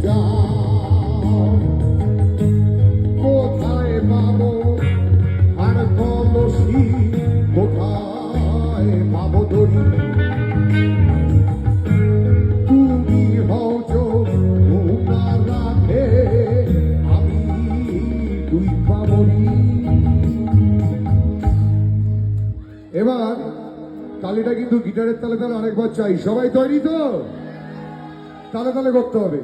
যাও, কোথায় পাবো আর কলসি, কোথায় পাবো দড়ি, তুমি হও যমুনা রাখে, আমি দুই পাবনি। এবার তালিটা কিন্তু গিটারের তালে তালে আরেকবার চাই। সবাই তৈরি তো? তালে তালে করতে হবে।